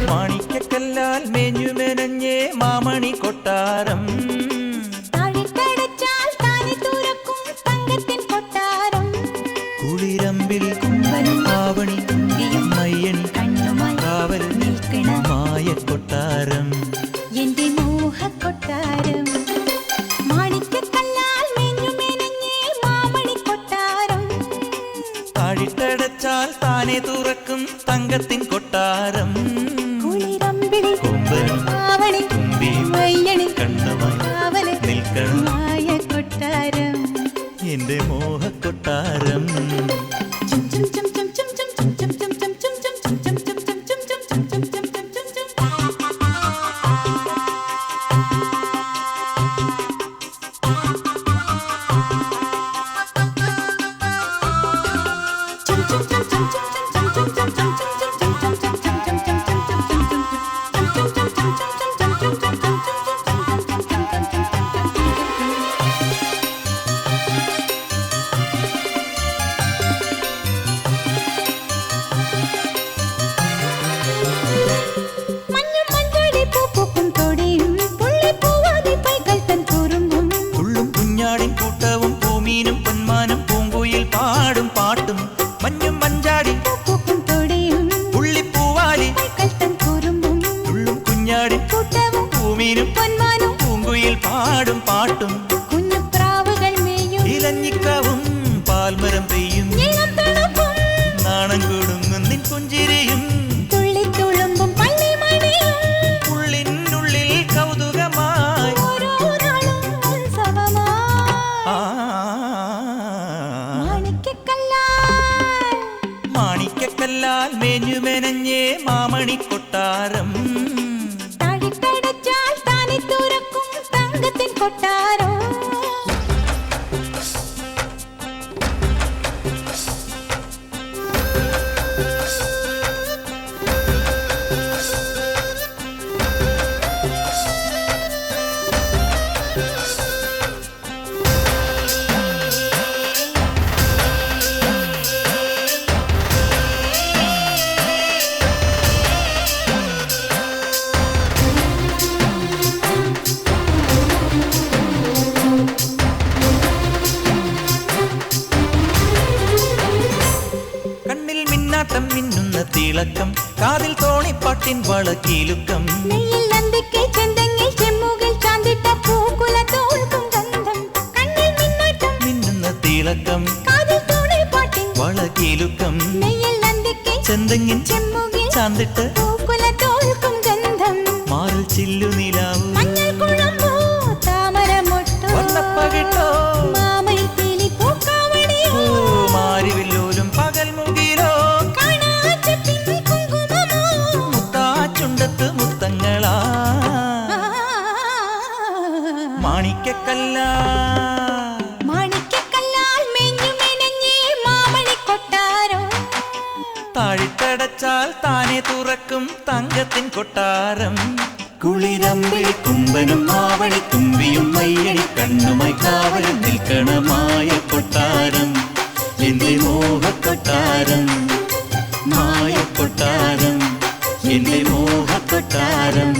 മാണിക്കക്കല്ലാൽ മേഞ്ഞുമെനഞ്ഞേ മാമണി കൊട്ടാരം കുളിരമ്പിൽ ആവണി മയ്യണി കാവൽ മായ കൊട്ടാരം എന്റെ മോഹക്കൊട്ടാരം മാണിക്കക്കല്ലാൽ മേഞ്ഞുമെനഞ്ഞേ മാമണി കൊട്ടാരം താഴിട്ടടച്ചാൽ താനെ തുറക്കും തങ്കത്തിൻ കൊട്ടാരം കൊമ്പനും കണ്ണമായി നിൽക്കണം കൊട്ടാരം എന്റെ മോഹക്കൊട്ടാരം മഞ്ഞും മഞ്ചാടി പുള്ളിപ്പൂവാലി തുള്ളും കുഞ്ഞാടി പൂമീനും പൂങ്കുയിൽ പാടും പാട്ടും കുഞ്ഞുപ്രാവുകൾ മേയും ഇലഞ്ഞിക്കാവും പാൽമരം പെയ്യും നാണം കൊടുങ്ങും നിൻ പുഞ്ചിരിയും തുള്ളിത്തുളുമ്പും പള്ളിമണിയും ഉള്ളിനുള്ളിൽ കൗതുകമായി മാണിക്കക്കല്ലാൽ മേഞ്ഞുമെനഞ്ഞേ മാമണി കൊട്ടാരം താഴിട്ടടച്ചാൽ താനെ തുറക്കും തങ്കത്തിൻ കൊട്ടാരം കണ്ണിൽ മിന്നാട്ടം മിന്നുന്ന തിളക്കം കാതിൽ തോണിപ്പാട്ടിൻ വളക്കീലുക്കം നെയ്യിൽ നന്ദിക്ക് ചെന്തെങ്ങിൽ ചെമ്മുകിൽ ചാന്തിട്ട പൂക്കുല തോൽക്കും ഗന്ധം കണ്ണിൽ മിന്നാട്ടം മിന്നുന്ന തിളക്കം കാതിൽ തോണിപ്പാട്ടിൻ വളക്കീലുക്കം നെയ്യിൽ നന്ദിക്ക് ചെന്തെങ്ങിൻ ചെമ്മുകിൽ ചാന്തിട്ട് പൂക്കുല തോൽക്കും ഗന്ധം മാറിൽ ചില്ലു നിലാവും മഞ്ഞൾ കുഴമ്പോ താമരമൊട്ടോ വന്നപ്പകിട്ടോ മാമയിൽ പീലി പൂക്കാവണിയോ മാരിവില്ലോലും പകൽ മുകിലോ കാണാച്ചപ്പിൻ കുങ്കുമമോ മുത്താച്ചുണ്ടത്ത് മുത്തങ്ങളാ മാണിക്കക്കല്ലാൽ മേഞ്ഞുമെനഞ്ഞേ മാമണി കൊട്ടാരം താഴിട്ടടച്ചാൽ താനെ തുറക്കും തങ്കത്തിൻ കൊട്ടാരം കുളിരമ്പിൽ കുമ്പനും ആവണി തുമ്പിയും മയ്യണി കണ്ണുമായി കാവലും നിൽക്കണമായ കൊട്ടാരം എന്റെ മോഹക്കൊട്ടാരം മായ കൊട്ടാരം എന്റെ മോഹക്കൊട്ടാരം